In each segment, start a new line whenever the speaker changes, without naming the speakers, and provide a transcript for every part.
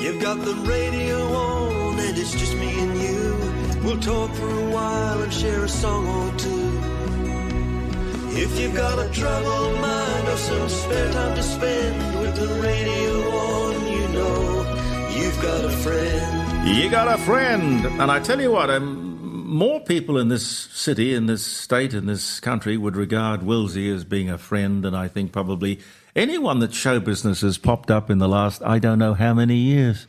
You've got the radio on and it's just me and you. We'll talk for a while and share a song or two. If you've got a troubled mind or some spare time to spend with the radio on, you know you've got a friend.
You got a friend. And I tell you what, more people in this city, in this state, in this country would regard Willsy as being a friend than I think probably anyone that show business has popped up in the last, I don't know how many years.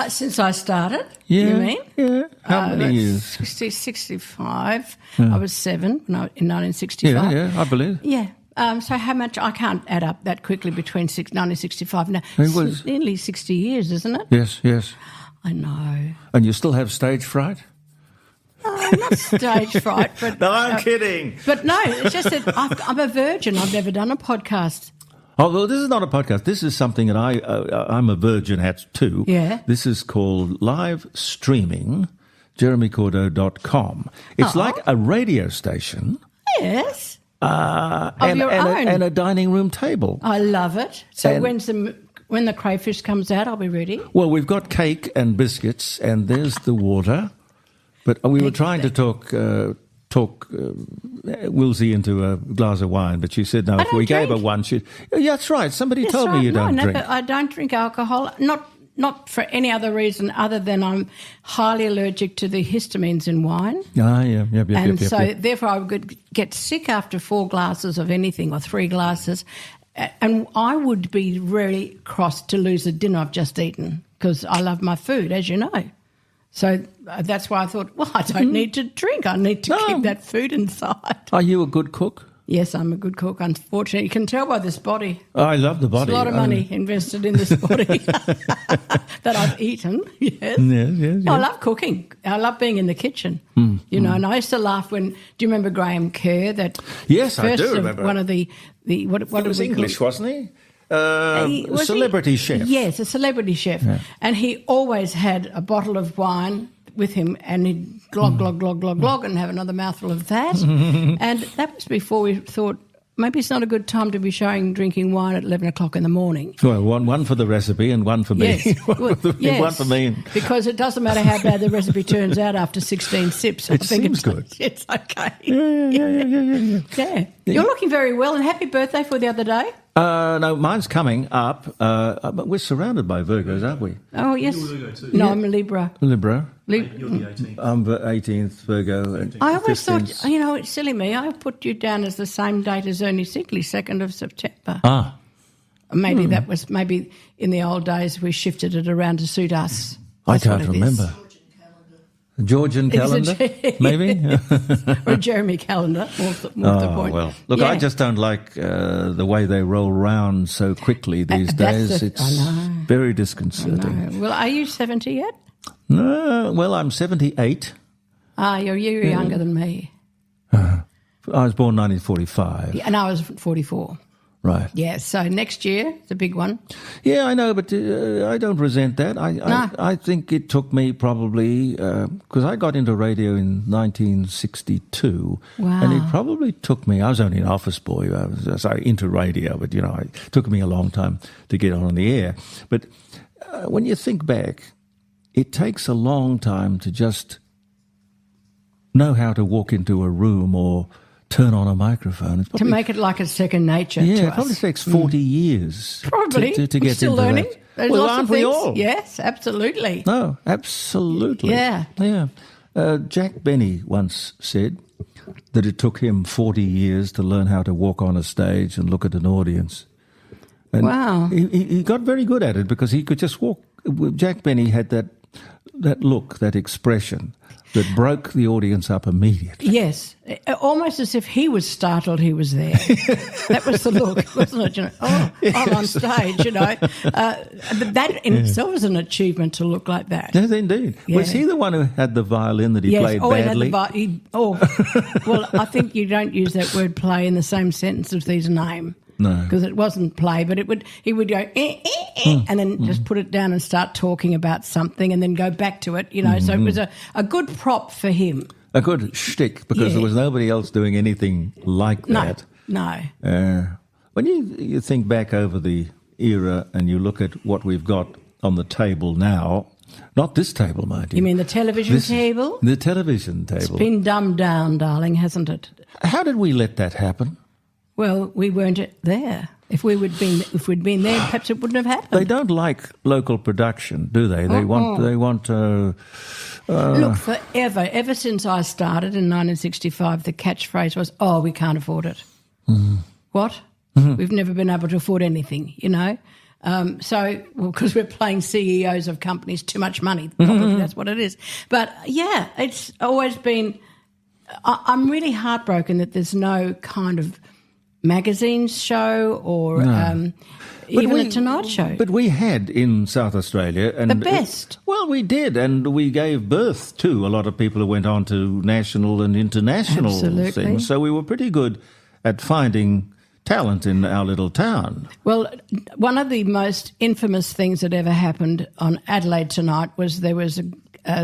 Since I started,
Yeah,
you mean?
Yeah. How many years?
65.
Yeah.
I was 7 in 1965.
Yeah, I believe.
Yeah. So how much? I can't add up that quickly between 1965 and now.
It was
nearly 60 years, isn't it?
Yes.
I know.
And you still have stage fright?
No, not stage fright. But,
No, I'm kidding.
But no, it's just that I'm a virgin. I've never done a podcast.
Oh, well, this is not a podcast. This is something that I'm a virgin at too.
Yeah.
This is called live streaming, jeremycordo.com. It's like a radio station.
Yes.
And
your own.
And a dining room table.
I love it. So
And-
when the crayfish comes out, I'll be ready.
Well, we've got cake and biscuits, and there's the water. But we were trying to talk Willsy into a glass of wine, but she said no. If we gave her one, she'd. Yeah, that's right. Somebody told me you don't drink.
I don't drink alcohol. Not for any other reason other than I'm highly allergic to the histamines in wine.
Yeah.
And so therefore I would get sick after 4 glasses of anything or 3 glasses. And I would be really cross to lose a dinner I've just eaten because I love my food, as you know. So that's why I thought, well, I don't need to drink. I need to keep that food inside.
Are you a good cook?
Yes, I'm a good cook, unfortunately. You can tell by this body.
I love the body.
There's a lot of money invested in this body that I've eaten, yes.
Yes.
I love cooking. I love being in the kitchen, you know, and I used to laugh when, do you remember Graham Kerr? That
Yes, I
first
do
of
remember.
One of the what
He was English, wasn't he?
Was
Celebrity chef.
Yes, a celebrity chef.
Yeah.
And he always had a bottle of wine with him and he'd glog, and have another mouthful of that. And that was before we thought, maybe it's not a good time to be showing drinking wine at 11 o'clock in the morning.
Well, one for the recipe and one for me.
Yes.
One for me.
Because it doesn't matter how bad the recipe turns out after 16 sips.
It seems good.
It's okay.
Yeah.
You're looking very well, and happy birthday for the other day.
No, mine's coming up. But we're surrounded by Virgos, aren't we?
Oh, yes.
You're a Virgo too.
No, I'm a Libra.
Libra.
You're the 18th.
I'm the 18th Virgo. And
I always
15th.
thought, you know, it's silly me. I put you down as the same date as Ernie Sigley, 2nd of September.
Ah.
Maybe that was, maybe in the old days we shifted it around to suit us.
I
That's what
can't
it is.
remember. Georgian calendar, maybe?
Or a Jeremy calendar, more to the point.
Well, look, I just don't like the way they roll round so quickly these days.
I
It's
know.
very disconcerting.
No. Well, are you 70 yet?
No, well, I'm 78.
You're a year younger than me.
I was born 1945.
Yeah, and I was 44.
Right.
Yeah, so next year, it's a big one.
Yeah, I know, but I don't resent that. I think it took me probably, because I got into radio in 1962, and it probably took me, I was only an office boy, into radio, but, it took me a long time to get on the air. But when you think back, it takes a long time to just know how to walk into a room or turn on a microphone. It's probably,
To make it like a second nature to
it
us.
probably takes 40 years
Probably.
to
We're
get
still
into
learning.
that.
There's
Well,
lots
aren't
of
we
things.
all?
Yes, absolutely.
No, absolutely.
Yeah.
Jack Benny once said that it took him 40 years to learn how to walk on a stage and look at an audience. And
Wow.
He got very good at it because he could just walk. Jack Benny had that look, that expression that broke the audience up immediately.
Yes, almost as if he was startled he was there. That was the look, wasn't it? I'm on stage, But that in itself is an achievement to look like that.
Yes, indeed.
Yeah.
Was he the one who had the violin that he played badly?
Well, I think you don't use that word play in the same sentence as his name.
No.
Because it wasn't play, but he would go, and then just put it down and start talking about something and then go back to it, So it was a good prop for him.
A good shtick, because there was nobody else doing anything like that.
No.
When you think back over the era and you look at what we've got on the table now. Not this table, mind you.
You mean the television table?
The television table.
It's been dumbed down, darling, hasn't it?
How did we let that happen?
Well, we weren't there. If we'd been there, perhaps it wouldn't have happened.
They don't like local production, do they? They want.
Look, forever, ever since I started in 1965, the catchphrase was, "Oh, we can't afford it." Mm-hmm. What? Mm-hmm. We've never been able to afford anything, you know. Because we're paying CEOs of companies too much money. Probably that's what it is. But, yeah, it's always been I'm really heartbroken that there's no kind of magazine show or even a Tonight Show.
But we had in South Australia. And
the best.
Well, we did, and we gave birth to a lot of people who went on to national and international things. So we were pretty good at finding talent in our little town.
Well, one of the most infamous things that ever happened on Adelaide Tonight was there was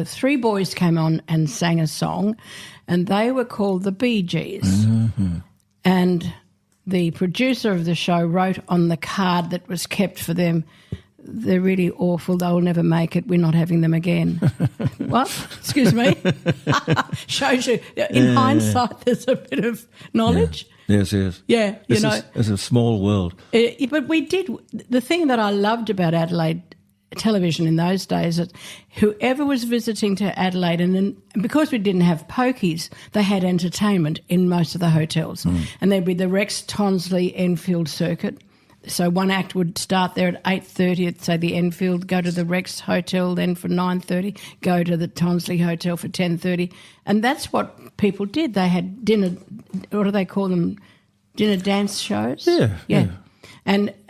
three boys came on and sang a song, and they were called the Bee Gees. Mm-hmm. And the producer of the show wrote on the card that was kept for them, "They're really awful, they'll never make it, we're not having them again." What? Excuse me? Shows you, in hindsight, there's a bit of knowledge.
Yeah. Yes, yes.
Yeah,
it's a small world.
But we did, the thing that I loved about Adelaide television in those days, that whoever was visiting to Adelaide, and because we didn't have pokies, they had entertainment in most of the hotels. And there'd be the Rex Tonsley Enfield circuit. So one act would start there at 8:30 at, say, the Enfield, go to the Rex Hotel, then for 9:30, go to the Tonsley Hotel for 10:30. And that's what people did. They had dinner, what do they call them, dinner dance shows?
Yeah.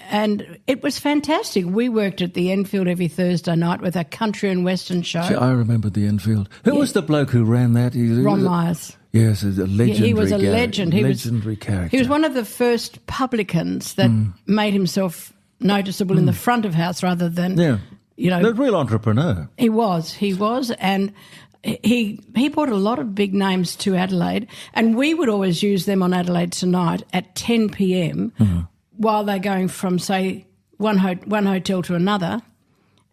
And it was fantastic. We worked at the Enfield every Thursday night with a country and western show.
See, I remember the Enfield. Who was the bloke who ran that?
Ron Myers.
Yes, a legendary
he was a legend.
Legendary character.
He was one of the first publicans that made himself noticeable in the front of house rather than,
the real entrepreneur.
He was, and he brought a lot of big names to Adelaide, and we would always use them on Adelaide Tonight at 10 p.m. While they're going from, say, one hotel to another.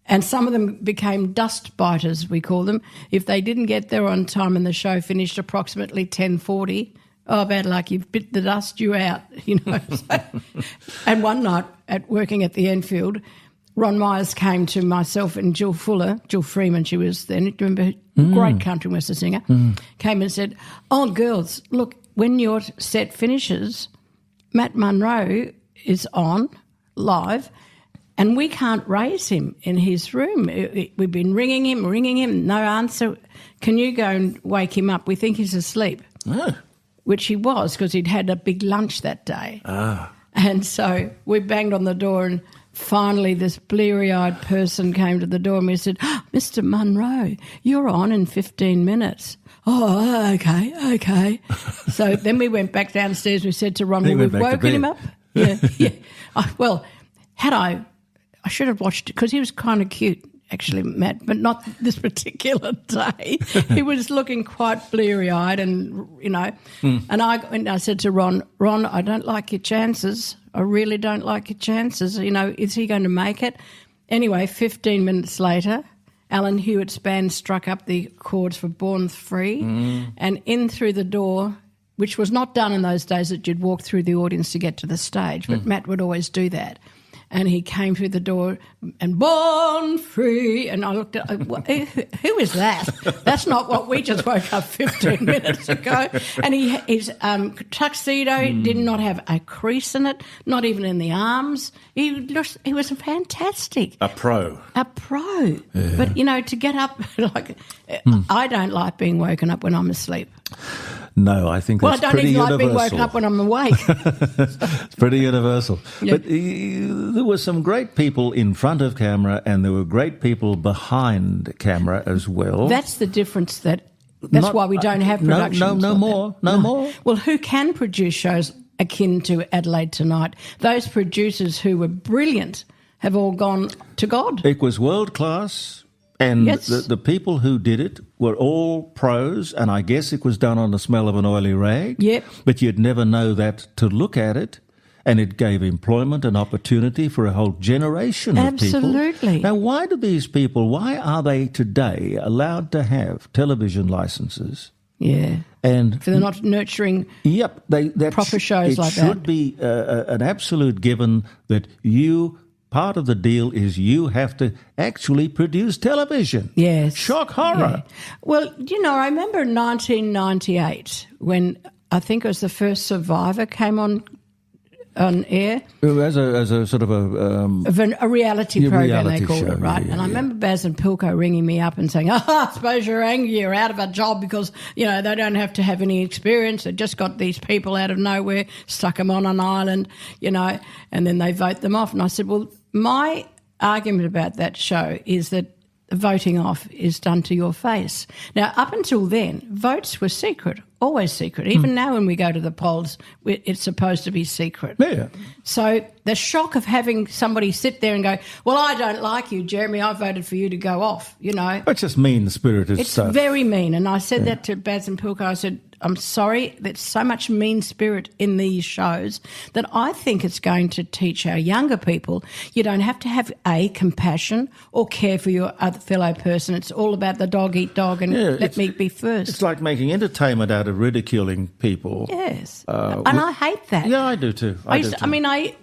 And some of them became dust biters, we call them. If they didn't get there on time and the show finished approximately 10:40, bad luck, you've bit the dust, you out, you know. And one night at working at the Enfield, Ron Myers came to myself and Jill Freeman, she was then, do you remember, great country western singer, came and said, "Oh, girls, look, when your set finishes, Matt Munro is on live, and we can't raise him in his room. We've been ringing him, no answer. Can you go and wake him up? We think he's asleep." Which he was, because he'd had a big lunch that day. And so we banged on the door, and finally this bleary-eyed person came to the door and we said, "Mr. Munro, you're on in 15 minutes. "Oh, okay. So then we went back downstairs. We said to Ron, "We've woken him up." Yeah. I should have watched it because he was kind of cute, actually, Matt, but not this particular day. He was looking quite bleary-eyed and, you know. And I said to Ron, "I don't like your chances. I really don't like your chances. You know, is he going to make it?" Anyway, 15 minutes later, Alan Hewitt's band struck up the chords for Born Free, and in through the door, which was not done in those days, that you'd walk through the audience to get to the stage, but Matt would always do that. And he came through the door and "Born Free," and I looked at, who is that? That's not what we just woke up 15 minutes ago. And his tuxedo did not have a crease in it, not even in the arms. He was fantastic.
A pro.
Yeah. But, you know, to get up, I don't like being woken up when I'm asleep.
No, I think that's pretty universal.
I don't even like being woken up when I'm awake.
It's pretty universal. Yeah. But there were some great people in front of camera and there were great people behind camera as well.
That's the difference. That's why we don't have productions.
No more.
Well, who can produce shows akin to Adelaide Tonight? Those producers who were brilliant have all gone to God.
It was world class. And the people who did it were all pros, and I guess it was done on the smell of an oily rag.
Yep.
But you'd never know that to look at it. and it gave employment and opportunity for a whole generation of people.
Absolutely.
Now, why are they today allowed to have television licenses?
Yeah.
And
if they're not nurturing proper shows like that.
It should be an absolute given that part of the deal is you have to actually produce television.
Yes.
Shock horror.
Yeah. Well, I remember 1998 when I think it was the first Survivor came on air.
As a sort of
a reality program, they called it, right?
Yeah,
and I remember Baz and Pilko ringing me up and saying, I suppose you're angry, you're out of a job because, they don't have to have any experience. They just got these people out of nowhere, stuck them on an island, and then they vote them off. And I said, well, my argument about that show is that voting off is done to your face. Now, up until then, votes were secret, always secret. Even now when we go to the polls, it's supposed to be secret.
Yeah.
So the shock of having somebody sit there and go, well, I don't like you, Jeremy, I voted for you to go off,
It's just mean-spirited stuff.
It's very mean. And I said that to Baz and Pilko. I said, I'm sorry, there's so much mean spirit in these shows that I think it's going to teach our younger people you don't have to have compassion or care for your other fellow person. It's all about the dog eat dog and let me be first.
It's like making entertainment out of ridiculing people.
Yes. And I hate that.
Yeah, I do too.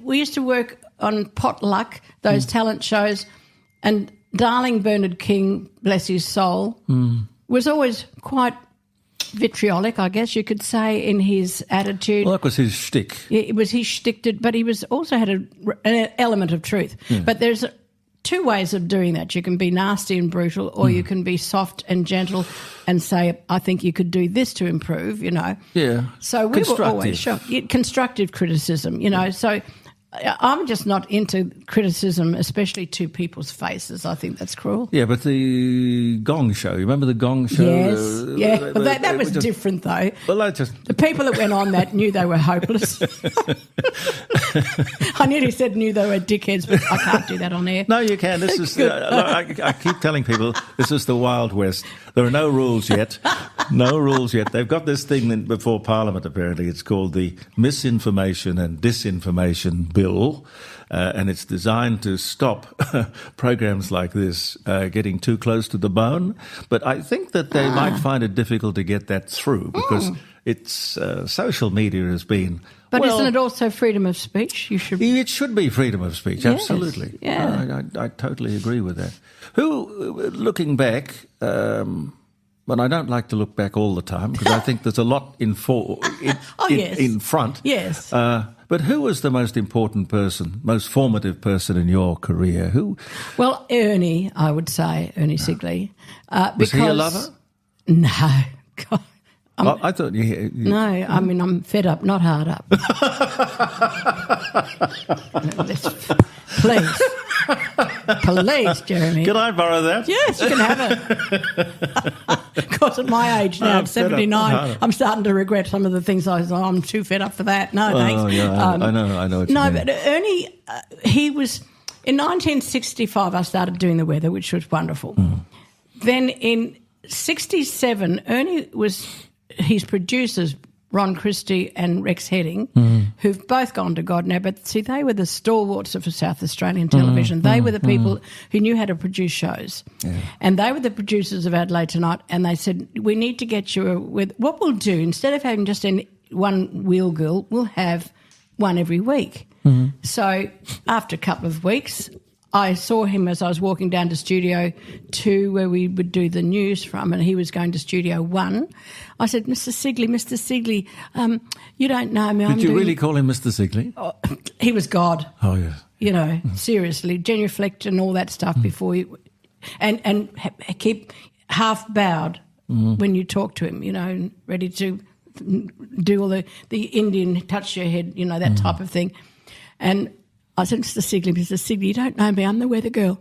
We used to work on Potluck, those talent shows, and darling Bernard King, bless his soul, was always quite vitriolic, I guess you could say, in his attitude.
Well, that was his shtick.
It was his shtick, but he also had an element of truth. Yeah. But there's two ways of doing that. You can be nasty and brutal, or you can be soft and gentle and say, I think you could do this to improve,
Yeah.
So we were always shocked. Constructive criticism, So I'm just not into criticism, especially to people's faces. I think that's cruel.
Yeah, but the Gong Show, you remember the Gong Show?
Yes, Well, that was different, though.
Well,
the people that went on that knew they were hopeless. I nearly said knew they were dickheads, but I can't do that on air.
No, you can. This is. I keep telling people this is the Wild West. There are no rules yet. No rules yet. They've got this thing before Parliament, apparently. It's called the Misinformation and Disinformation Bill, and it's designed to stop programs like this getting too close to the bone. But I think that they might find it difficult to get that through because it's social media has been...
But isn't it also freedom of speech?
It should be freedom of speech,
yes,
absolutely.
Yeah.
I totally agree with that. Looking back... but I don't like to look back all the time because I think there's a lot in front.
Yes.
But who was the most important person, most formative person in your career? Who?
Well, Ernie, I would say, Ernie Sigley.
Was he a lover?
No. God.
I thought you...
No, I mean, I'm fed up, not hard up. Please. Please, Jeremy.
Can I borrow that?
Yes, you can have it. Of course, at my age now, I'm 79, I'm starting to regret some of the things I'm too fed up for that. No, thanks.
Oh, yeah, I know what you mean.
But Ernie, he was... In 1965, I started doing the weather, which was wonderful. Then in 67, Ernie was... His producers, Ron Christie and Rex Heading, who've both gone to God now, but see, they were the stalwarts of South Australian television. They were the people who knew how to produce shows. Yeah. And they were the producers of Adelaide Tonight, and they said, we need to get you with what we'll do, instead of having just one wheel girl, we'll have one every week. So after a couple of weeks, I saw him as I was walking down to Studio 2 where we would do the news from, and he was going to Studio 1. I said, Mr. Sigley, you don't know me.
Did you really call him Mr. Sigley?
Oh, he was God.
Oh, yes.
Seriously, genuflect and all that stuff before you... And keep half bowed when you talk to him, and ready to do all the Indian touch your head, that type of thing. And... I said, Mr. Sigley, you don't know me, I'm the weather girl.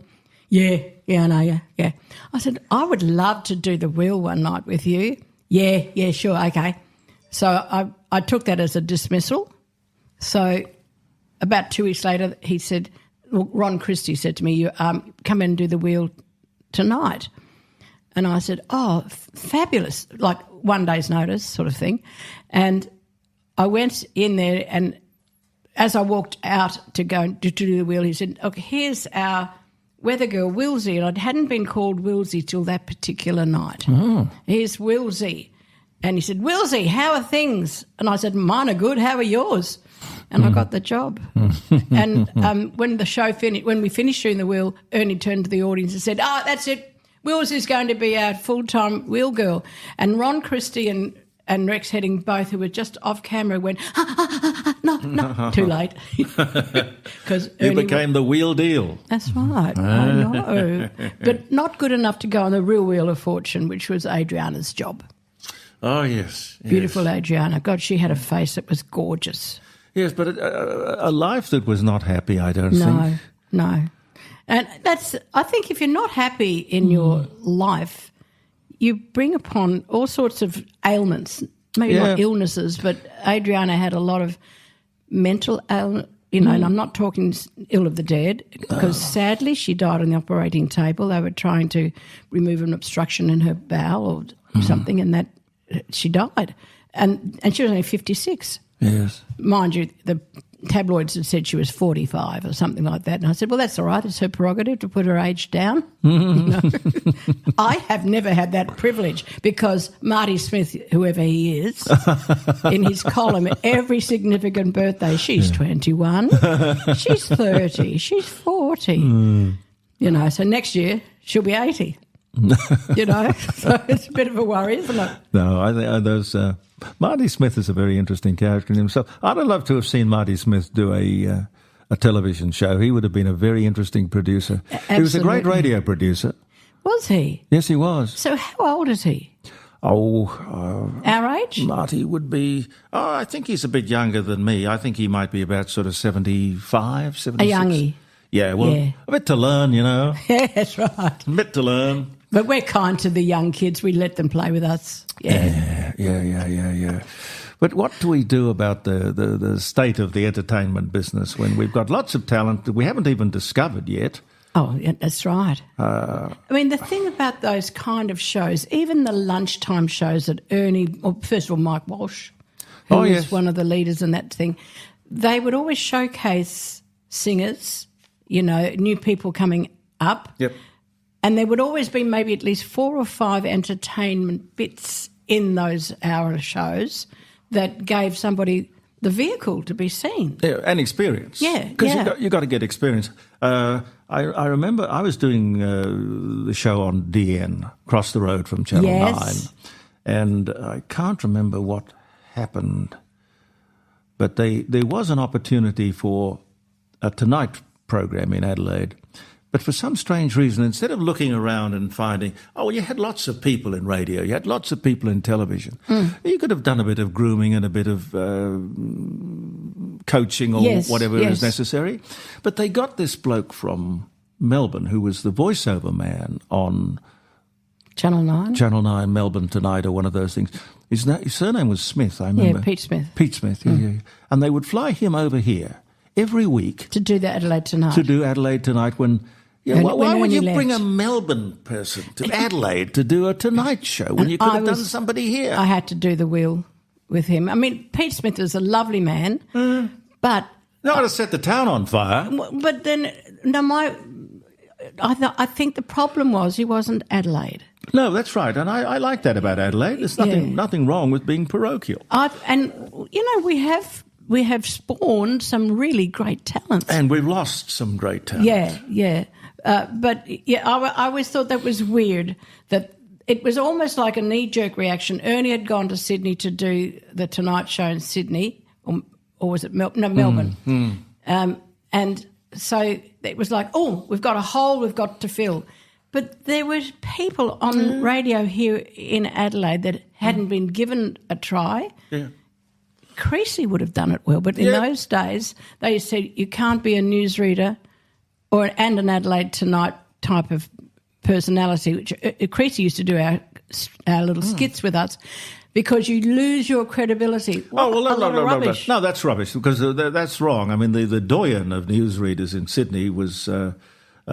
Yeah, I know you, yeah. I said, I would love to do the wheel one night with you. Yeah, sure, okay. So I took that as a dismissal. So about 2 weeks later, he said, Ron Christie said to me, you come in and do the wheel tonight. And I said, oh, fabulous, like 1 day's notice sort of thing. And I went in there and as I walked out to go to do the wheel, he said, "Look, here's our weather girl, Willsy." And I hadn't been called Willsy till that particular night.
Oh.
Here's Willsy. And he said, "Willsy, how are things?" And I said, "Mine are good. How are yours?" And I got the job. And when the show finished, when we finished doing the wheel, Ernie turned to the audience and said, "That's it. Willsy's going to be our full-time wheel girl." And Ron Christie and Rex Heading, both who were just off camera, went, no, too late. Because
you became the wheel deal.
That's right, I know. But not good enough to go on the real Wheel of Fortune, which was Adriana's job.
Oh, yes.
Beautiful Adriana. God, she had a face that was gorgeous.
Yes, but a life that was not happy, I don't think.
No. And I think if you're not happy in your life, you bring upon all sorts of ailments, maybe not illnesses, but Adriana had a lot of mental ailment, and I'm not talking ill of the dead, because sadly she died on the operating table. They were trying to remove an obstruction in her bowel or something, and that she died. And she was only 56.
Yes.
Mind you, the tabloids had said she was 45 or something like that. And I said, well, that's all right. It's her prerogative to put her age down. I have never had that privilege, because Marty Smith, whoever he is, in his column, every significant birthday, she's 21, she's 30, she's 40. So next year she'll be 80. So it's a bit of a worry, isn't it?
No, I think those... Marty Smith is a very interesting character in himself. I'd have loved to have seen Marty Smith do a television show. He would have been a very interesting producer. Absolutely. He was a great radio producer.
Was he?
Yes, he was.
So how old is he?
Our
age?
Marty would be, I think he's a bit younger than me. I think he might be about sort of 75, 76.
A youngie.
Yeah, well, a bit to learn,
Yeah, that's right.
A bit to learn.
But we're kind to the young kids. We let them play with us.
Yeah. But what do we do about the state of the entertainment business when we've got lots of talent that we haven't even discovered yet?
Oh, yeah, that's right. I mean, the thing about those kind of shows, even the lunchtime shows that first of all, Mike Walsh, who was one of the leaders in that thing, they would always showcase singers, new people coming up.
Yep.
And there would always be maybe at least 4 or 5 entertainment bits in those hour shows that gave somebody the vehicle to be seen.
Yeah, and experience.
Yeah,
because you got to get experience. I remember I was doing the show on DN, across the road from Channel 9, and I can't remember what happened, but there was an opportunity for a Tonight program in Adelaide. But for some strange reason, instead of looking around and finding, you had lots of people in radio, you had lots of people in television, you could have done a bit of grooming and a bit of coaching or whatever is necessary. But they got this bloke from Melbourne who was the voiceover man on
Channel 9?
Channel 9, Melbourne Tonight, or one of those things. His surname was Smith, I remember.
Yeah, Pete Smith.
Pete Smith, yeah. And they would fly him over here every week.
To do the Adelaide Tonight.
To do Adelaide Tonight when... Yeah, why would you bring a Melbourne person to Adelaide to do a Tonight show when you could have done somebody here?
I had to do the wheel with him. I mean, Pete Smith was a lovely man, but...
Not to set the town on fire.
But then, I think the problem was he wasn't Adelaide.
No, that's right, and I like that about Adelaide. There's nothing wrong with being parochial.
We have spawned some really great talents.
And we've lost some great talent.
Yeah. I always thought that was weird, that it was almost like a knee-jerk reaction. Ernie had gone to Sydney to do the Tonight Show in Sydney, or was it Melbourne? And so it was like, we've got a hole we've got to fill. But there were people on radio here in Adelaide that hadn't been given a try.
Yeah.
Creasy would have done it well, but in those days they said you can't be a newsreader and an Adelaide Tonight type of personality, which Creasy used to do our little skits with us, because you lose your credibility.
No, that's rubbish, because that's wrong. I mean, the doyen of newsreaders in Sydney was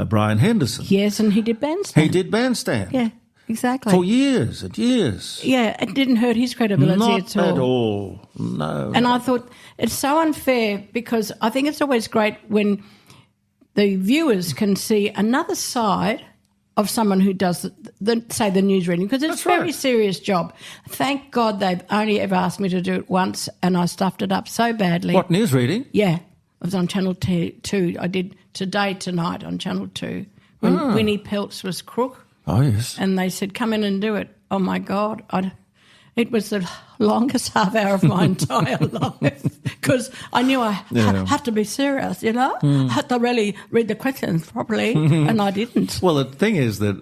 Brian Henderson.
Yes, and he did Bandstand.
Yeah.
exactly.
For years and years.
Yeah, it didn't hurt his credibility
Not
at all.
at all. No.
And I thought it's so unfair because I think it's always great when the viewers can see another side of someone who does, the news reading, because it's a very serious job. Thank God they've only ever asked me to do it once and I stuffed it up so badly.
What, news reading?
Yeah. I was on Channel 2. I did Today Tonight on Channel 2 when Winnie Peltz was crook.
Oh, yes.
And they said, come in and do it. Oh, my God. It was the longest half hour of my entire life because I knew I had to be serious, you know. I had to really read the questions properly and I didn't.
Well, the thing is that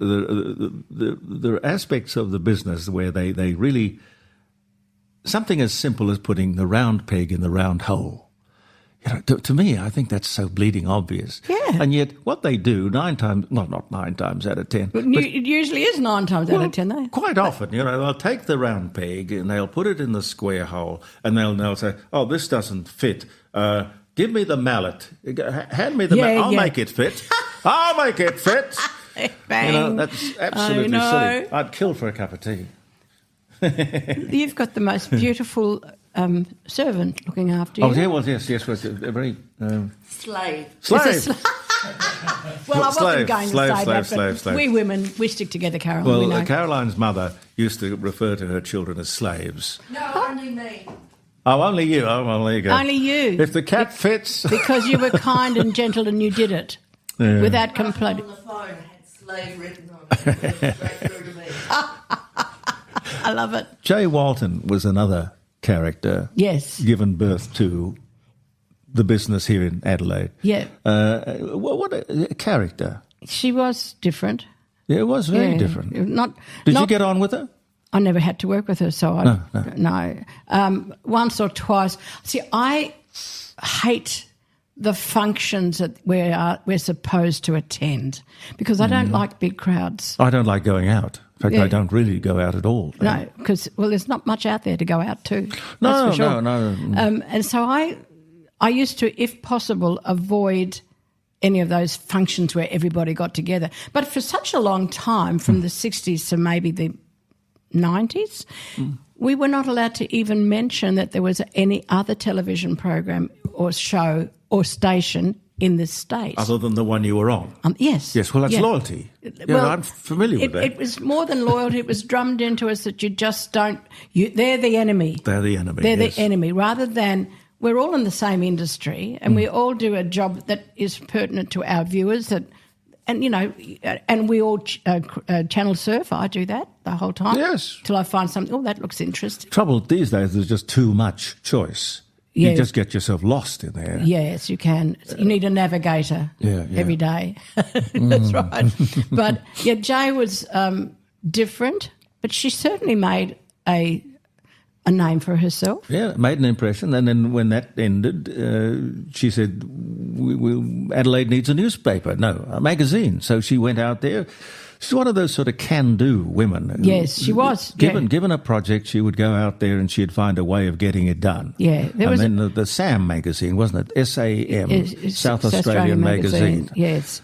there are aspects of the business where they really... Something as simple as putting the round peg in the round hole. You know, to me, I think that's so bleeding obvious.
Yeah.
And yet what they do not 9 times out of 10.
But it usually is 9 times out of 10, though.
Quite often, you know, they'll take the round peg and they'll put it in the square hole and they'll say, oh, this doesn't fit. Give me the mallet. Hand me the mallet. I'll make it fit. I'll make it fit.
Bang.
You know, that's absolutely silly. I'd kill for a cup of tea.
You've got the most beautiful servant looking after you.
Oh, yeah, well, yes, a very...
Slave.
Well, I wasn't going to say that,
slave.
We women, we stick together, Caroline.
Well,
we know.
Caroline's mother used to refer to her children as slaves.
No, only me.
Oh, only you. Oh, well, there you go.
Only you.
If the cat fits...
Because you were kind and gentle and you did it without complaining.
On the phone had slave written on it. It went straight through to me.
I love it.
Jay Walton was another character given birth to the business here in Adelaide.
Yeah.
What a character.
She was different.
Yeah, it was very different. Did you get on with her?
I never had to work with her, so no. Once or twice. See, I hate the functions that we're supposed to attend because I don't like big crowds.
I don't like going out. In fact, I don't really go out at all.
No, because, there's not much out there to go out to.
No,
that's for sure.
no.
And so I used to, if possible, avoid any of those functions where everybody got together. But for such a long time, from the 60s to maybe the 90s, we were not allowed to even mention that there was any other television program or show or station in this state.
Other than the one you were on?
Yes.
Yes, well, that's loyalty. I'm familiar with that.
It was more than loyalty. It was drummed into us that you just don't... they're the enemy.
They're the enemy,
They're the enemy, rather than... We're all in the same industry and we all do a job that is pertinent to our viewers and we all channel surf. I do that the whole time.
Yes.
Till I find something, that looks interesting.
Trouble these days, there's just too much choice.
Yeah.
You just get yourself lost in there.
Yes, you can. You need a navigator every day. That's right. But, Jay was different, but she certainly made a name for herself. Yeah,
made an impression. And then when that ended, she said, Adelaide needs a newspaper. No, a magazine. So she went out there. She's one of those sort of can-do women.
Yes, she was.
Given a project, she would go out there and she'd find a way of getting it done.
Yeah.
Then the SAM magazine, wasn't it? SAM, South Australian magazine.
Yes.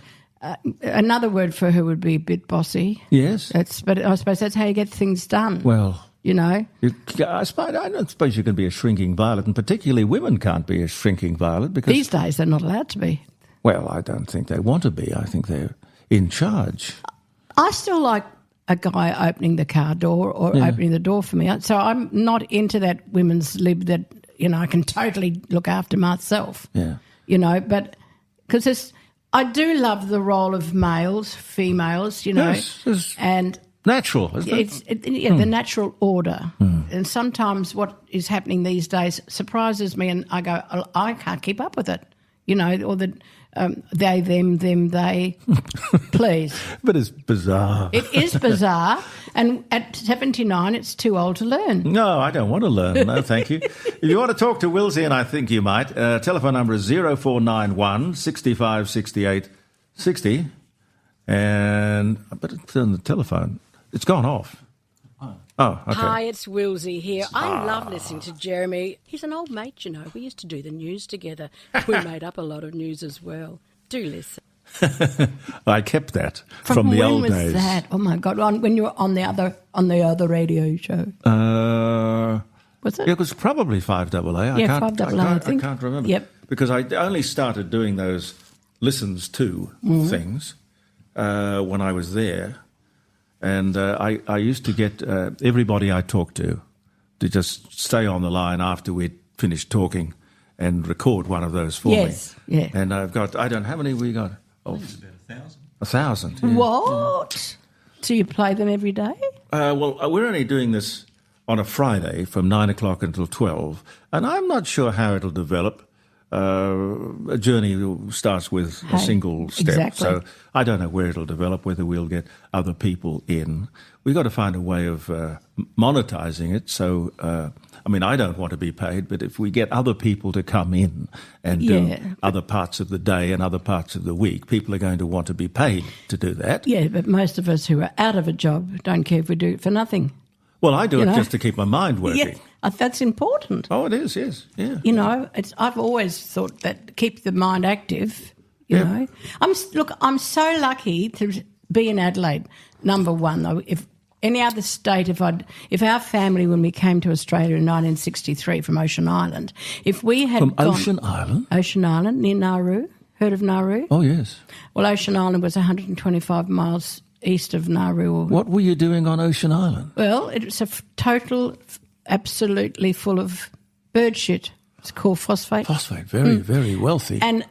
Another word for her would be a bit bossy.
Yes.
But I suppose that's how you get things done.
Well...
I
don't suppose you can be a shrinking violet, and particularly women can't be a shrinking violet because...
These days they're not allowed to be.
Well, I don't think they want to be. I think they're in charge.
I still like a guy opening the car door or opening the door for me. So I'm not into that women's lib that, I can totally look after myself.
Yeah.
But because I do love the role of males, females,
Yes,
and...
Natural, isn't it?
The natural order. And sometimes what is happening these days surprises me and I go, I can't keep up with it. Or the they, them, they, please.
But it's bizarre.
It is bizarre. And at 79, it's too old to learn.
No, I don't want to learn. No, thank you. If you want to talk to Willsy, and I think you might, telephone number is 0491 65 68 60. But it's on the telephone. It's gone off. Oh, okay.
Hi, it's Willsy here. I love listening to Jeremy. He's an old mate, We used to do the news together. We made up a lot of news as well. Do listen.
I kept that from the old days.
When was that? Oh my God! When you were on the other radio show. Was it?
It was probably 5AA.
Yeah, 5AA. I think.
I can't remember.
Yep.
Because I only started doing those listens to things when I was there, and I used to get everybody I talked to just stay on the line after we'd finished talking and record one of those for me.
Yes, yeah.
And I've got, I don't know, how many we got? Oh,
It's about 1,000.
1,000. Yeah.
What? Do you play them every day?
Well, we're only doing this on a Friday from 9 o'clock until 12, and I'm not sure how it'll develop. A journey starts with a single step,
exactly.
So I don't know where it'll develop, whether we'll get other people in. We've got to find a way of monetising it. So, I mean, I don't want to be paid, but if we get other people to come in and do other parts of the day and other parts of the week, people are going to want to be paid to do that.
Yeah, but most of us who are out of a job don't care if we do it for nothing.
Well, I do it just to keep my mind working.
Yeah, that's important.
Oh, it is, yes. Yeah.
You know, I've always thought that keep the mind active, you know. I'm so lucky to be in Adelaide, number one, though. If any other state, if our family, when we came to Australia in 1963 from Ocean Island, if we had
From Ocean Island?
Ocean Island, near Nauru. Heard of Nauru?
Oh, yes.
Well, Ocean Island was 125 miles east of Nauru.
What were you doing on Ocean Island?
Well, it's a total, absolutely full of bird shit. It's called phosphate.
Phosphate, very, very wealthy.
And,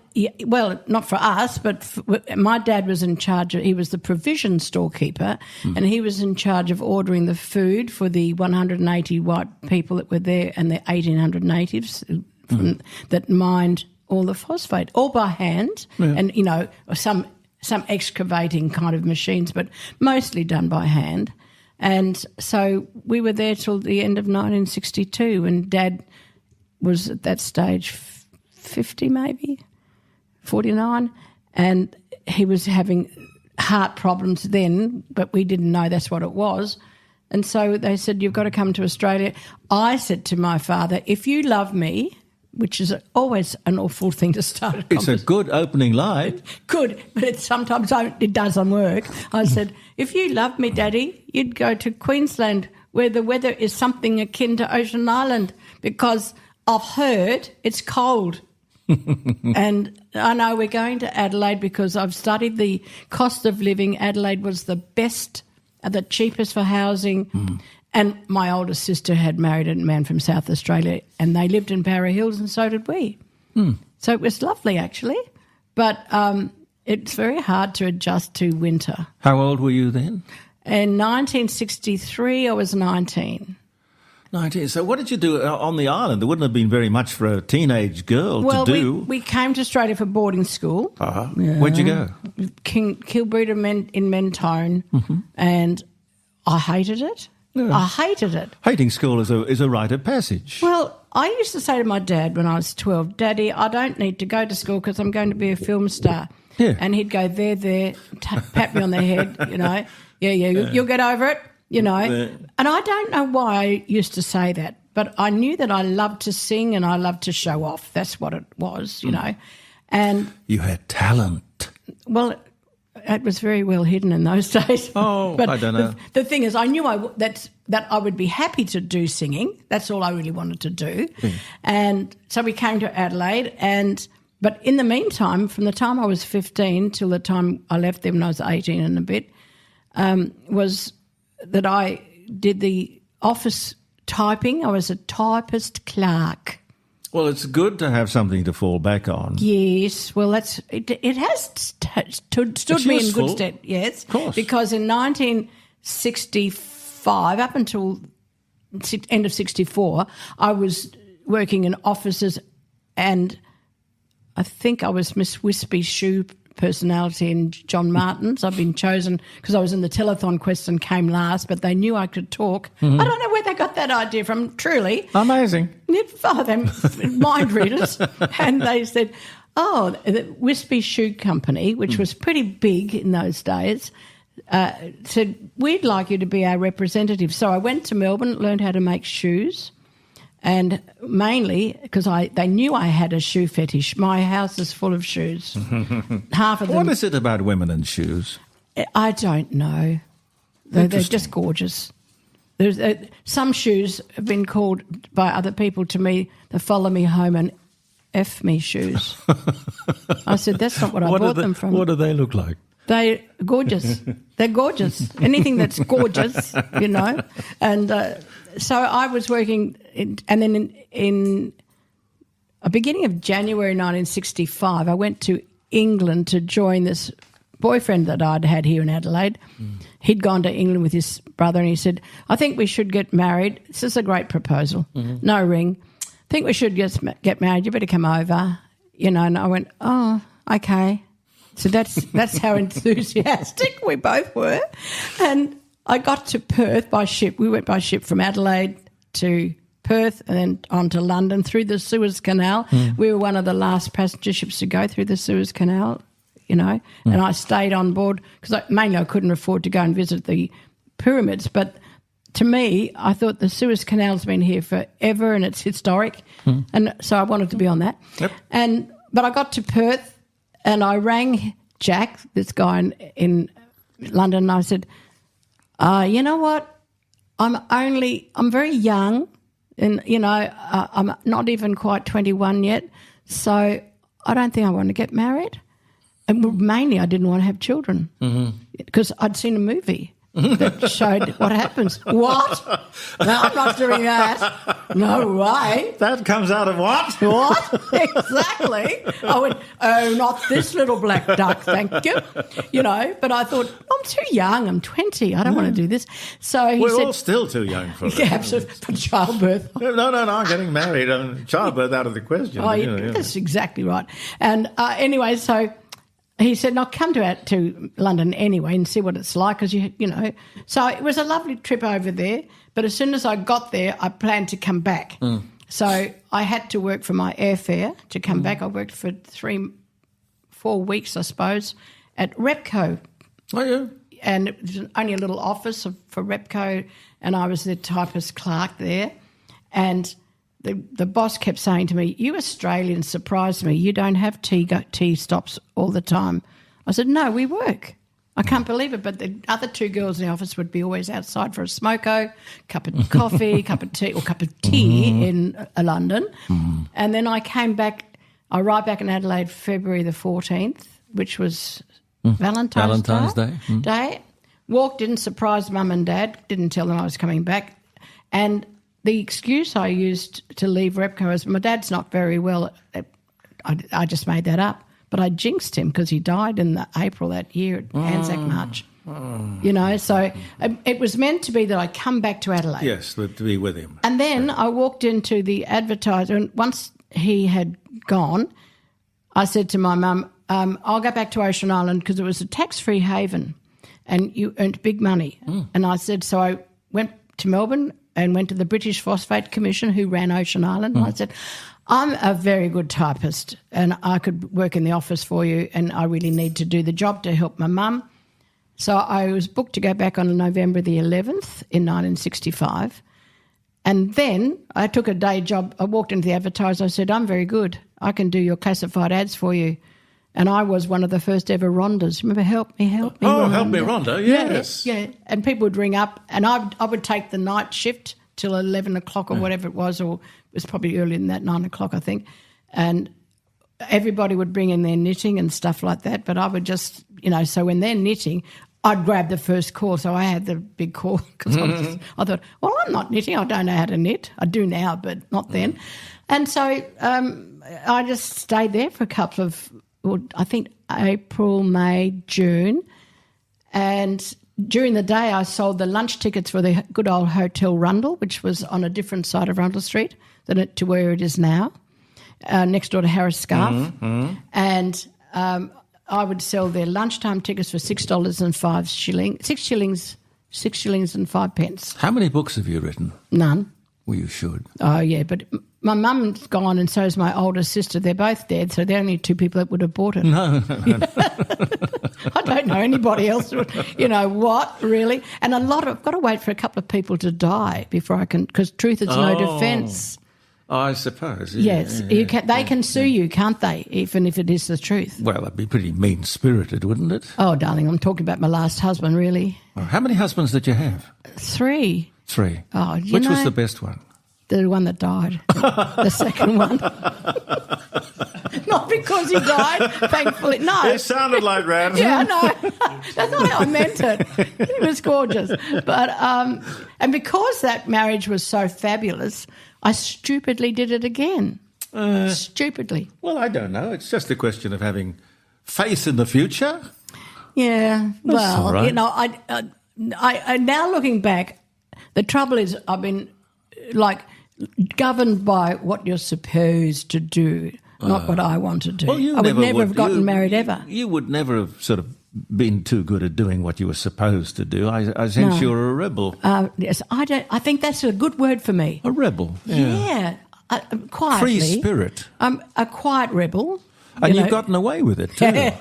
well, not for us, but my dad was in charge he was the provision storekeeper, and he was in charge of ordering the food for the 180 white people that were there and the 1,800 natives that mined all the phosphate, all by hand, and, you know, some excavating kind of machines, but mostly done by hand. And so we were there till the end of 1962, and Dad was at that stage 50 maybe, 49, and he was having heart problems then, but we didn't know that's what it was. And so they said, you've got to come to Australia. I said to my father, if you love me, which is always an awful thing to start a conversation.
It's a good opening line.
Good, but sometimes it doesn't work. I said, if you love me, Daddy, you'd go to Queensland where the weather is something akin to Ocean Island, because I've heard it's cold. And I know we're going to Adelaide because I've studied the cost of living. Adelaide was the best, the cheapest for housing. And my older sister had married a man from South Australia, and they lived in Barra Hills, and so did we. So it was lovely, actually. But it's very hard to adjust to winter.
How old were you then?
In 1963, I was 19.
19. So what did you do on the island? There wouldn't have been very much for a teenage girl to do.
Well, we came to Australia for boarding school.
Where'd you go?
Kilbreda in Mentone, and I hated it. I hated it.
Hating school is a rite of passage.
Well, I used to say to my dad when I was 12, Daddy, I don't need to go to school because I'm going to be a film star.
Yeah.
And he'd go, there, pat me on the head, you know. You'll get over it, you know. And I don't know why I used to say that, but I knew that I loved to sing and I loved to show off. That's what it was, you know. And
you had talent.
Well, it was very well hidden in those days.
Oh,
but
I don't know.
The thing is, I knew that I would be happy to do singing. That's all I really wanted to do. And so we came to Adelaide. But in the meantime, from the time I was 15 till the time I left there when I was 18 and a bit, was that I did the office typing. I was a typist clerk.
Well, it's good to have something to fall back on.
Yes, well, it has stood me in good stead, yes.
Of course.
Because in 1965, up until end of 64, I was working in offices, and I think I was Miss Wispy Shoe personality in John Martin's. I've been chosen because I was in the telethon quest and came last, but they knew I could talk. I don't know where they got that idea from, truly.
Amazing.
Them mind readers. And they said, the Wispy Shoe Company, which was pretty big in those days, said, we'd like you to be our representative. So I went to Melbourne, learned how to make shoes, And mainly because they knew I had a shoe fetish. My house is full of shoes. Half of them.
What is it about women and shoes?
I don't know. They're just gorgeous. There's some shoes have been called by other people to me that follow me home and F me shoes. I said, that's not what I bought them from.
What do they look like?
They're gorgeous. They're gorgeous. Anything that's gorgeous, you know. And so I was working, and then in the beginning of January 1965, I went to England to join this boyfriend that I'd had here in Adelaide. He'd gone to England with his brother, and he said, I think we should get married. This is a great proposal. No ring. I think we should just get married. You better come over. You know, and I went, oh, okay. So that's how enthusiastic we both were. And I got to Perth by ship. We went by ship from Adelaide to Perth and then on to London through the Suez Canal. We were one of the last passenger ships to go through the Suez Canal, you know, and I stayed on board because mainly I couldn't afford to go and visit the pyramids. But to me, I thought the Suez Canal's been here forever and it's historic, and so I wanted to be on that.
Yep.
But I got to Perth and I rang Jack, this guy in London, and I said, you know what, I'm very young and, you know, I'm not even quite 21 yet, so I don't think I want to get married. And mainly I didn't want to have children because I'd seen a movie that showed what happens. What? No, I'm not doing that. No way.
That comes out of what?
What? Exactly. I went, oh, not this little black duck, thank you. You know, but I thought, I'm too young. I'm 20. I don't want to do this. So he
We're
said,
all still too young for it.
yeah, absolutely, for childbirth.
No, I'm getting married. Childbirth out of the question.
Oh, yeah, that's exactly right. And anyway, so he said, no, come to London anyway and see what it's like because, you know. So it was a lovely trip over there, but as soon as I got there, I planned to come back. So I had to work for my airfare to come back. I worked for 3-4 weeks, I suppose, at Repco.
Oh, yeah.
And it was only a little office for Repco, and I was the typist clerk there. And the boss kept saying to me, you Australians surprise me. You don't have tea stops all the time. I said, no, we work. I can't believe it. But the other two girls in the office would be always outside for a smoko, cup of coffee, cup of tea in London. And then I came back, I arrived back in Adelaide February the 14th, which was Valentine's Day. Walked in, surprised Mum and Dad, didn't tell them I was coming back. And the excuse I used to leave Repco was my dad's not very well. I just made that up. But I jinxed him because he died in April that year at Anzac March. You know, so it was meant to be that I come back to Adelaide.
Yes, to be with him.
And then I walked into the advertiser, and once he had gone, I said to my mum, I'll go back to Ocean Island because it was a tax-free haven and you earned big money. And I said, so I went to Melbourne and went to the British Phosphate Commission who ran Ocean Island. And I said, I'm a very good typist and I could work in the office for you and I really need to do the job to help my mum. So I was booked to go back on November the 11th in 1965. And then I took a day job. I walked into the advertiser. I said, I'm very good. I can do your classified ads for you. And I was one of the first ever Rhondas. Remember, help me,
Oh,
Rhonda.
help me, Rhonda, yes.
Yeah. And people would ring up and I would take the night shift till 11 o'clock or whatever it was, or it was probably earlier than that, 9 o'clock, I think. And everybody would bring in their knitting and stuff like that. But I would just, so when they're knitting, I'd grab the first call. So I had the big call because I thought, well, I'm not knitting. I don't know how to knit. I do now, but not then. And so I just stayed there for a couple of, I think April, May, June. And during the day I sold the lunch tickets for the good old Hotel Rundle, which was on a different side of Rundle Street to where it is now, next door to Harris Scarf. And I would sell their lunchtime tickets for $6 and 5 pence.
How many books have you written?
None.
Well, you should.
Oh, yeah, but my mum's gone and so is my older sister. They're both dead, so they're only two people that would have bought it.
No.
I don't know anybody else. What, really? And I've got to wait for a couple of people to die before I can, because truth is no defence.
I suppose.
Yes,
Yeah,
they can sue you, can't they, even if it is the truth?
Well, that'd be pretty mean-spirited, wouldn't it?
Oh, darling, I'm talking about my last husband, really.
Well, how many husbands did you have?
3.
3.
Oh,
Which was the best one?
The one that died. The second one. Not because he died, thankfully. No.
It sounded like that.
Yeah, I know. That's not how I meant it. He was gorgeous. But and because that marriage was so fabulous, I stupidly did it again. Stupidly.
Well, I don't know. It's just a question of having faith in the future.
Yeah. Well,
all right.
you know, I now looking back, the trouble is I've been governed by what you're supposed to do, not what I want to do.
Well,
I would never have gotten married ever.
You would never have sort of been too good at doing what you were supposed to do. I sense you're a rebel.
Yes, I think that's a good word for me.
A rebel.
Yeah. Quietly.
Free spirit.
I'm a quiet rebel.
And you've gotten away with it too.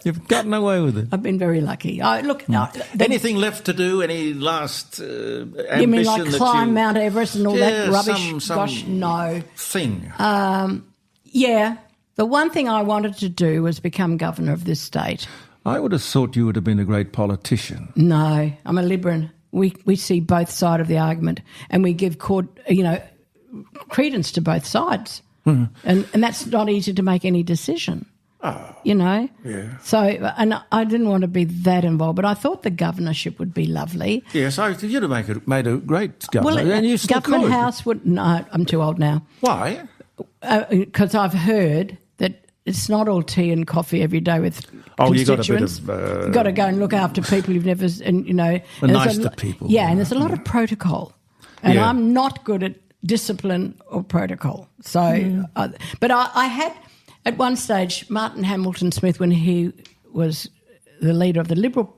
You've gotten away with it.
I've been very lucky.
Anything left to do? Any last ambition?
You mean like climb Mount Everest and all that rubbish?
Some
Gosh, no.
Thing.
Yeah. The one thing I wanted to do was become governor of this state.
I would have thought you would have been a great politician.
No, I'm a Liberal. We see both sides of the argument, and we give credence to both sides. And that's not easy to make any decision, you know.
Yeah.
So, and I didn't want to be that involved, but I thought the governorship would be lovely.
Yes, you'd have made a great governor.
Well,
and you still
Government
could.
House would... No, I'm too old now.
Why?
Because I've heard that it's not all tea and coffee every day with constituents. You've got to go and look after people you've never... And, you know...
Nice to people.
Yeah, and there's a lot of protocol. And I'm not good at discipline or protocol. So, but I had at one stage Martin Hamilton Smith, when he was the leader of the Liberal.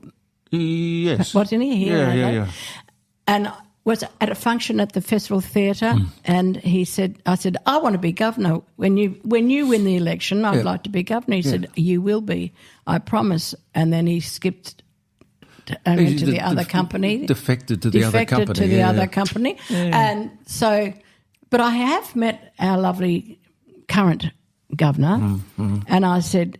Yes,
wasn't he?
Yeah.
And was at a function at the Festival Theatre, and he said, "I said I want to be governor when you win the election. I'd like to be governor." He said, "You will be, I promise." And then he skipped. And went to the other company.
Defected to the other company.
Defected to the other company. Yeah. And so, but I have met our lovely current governor, and I said,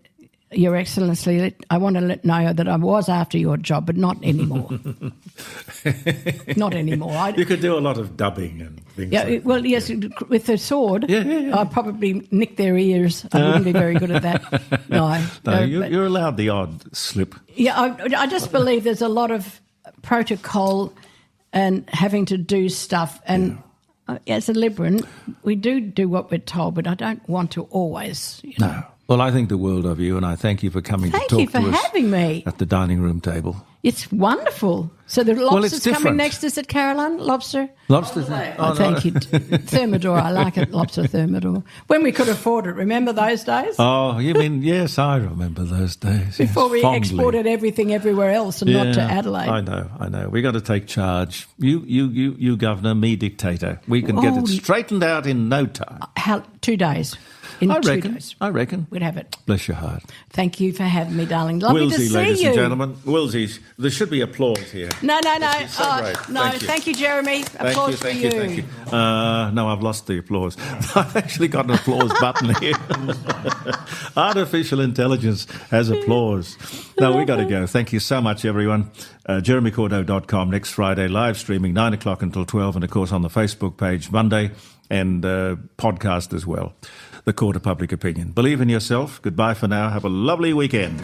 Your Excellency, I want to know that I was after your job, but not anymore. Not anymore.
You could do a lot of dubbing and things like that.
Well, yes, with the sword, I'd probably nick their ears. I wouldn't be very good at that. No,
you're allowed the odd slip.
Yeah, I just believe there's a lot of protocol and having to do stuff. And as a Liberal, we do what we're told, but I don't want to always. You know.
No. Well, I think the world of you, and I thank you for coming to talk to us.
Thank you for having me.
At the dining room table.
It's wonderful. So the lobster's coming next, is it, Caroline? Lobster?
Lobster.
Thank you. Thermidor, I like it, lobster thermidor. When we could afford it, remember those days?
Oh, you mean, yes, I remember those days.
Before we
fondly.
Exported everything everywhere else and not to Adelaide.
I know. We got to take charge. You governor, me dictator. We can get it straightened out in no time.
2 days. In 2 days.
I reckon.
We'd have it.
Bless your heart.
Thank you for having me, darling. Lovely to see you.
Ladies and gentlemen. Willsy, there should be applause here.
No.
So great.
Thank you, Jeremy. Applause for you.
Thank you. No, I've lost the applause. I've actually got an applause button here. Artificial intelligence has applause. No, we got to go. Thank you so much, everyone. JeremyCordo.com next Friday, live streaming 9 o'clock until 12, and of course on the Facebook page Monday, and podcast as well. The Court of Public Opinion. Believe in yourself. Goodbye for now. Have a lovely weekend.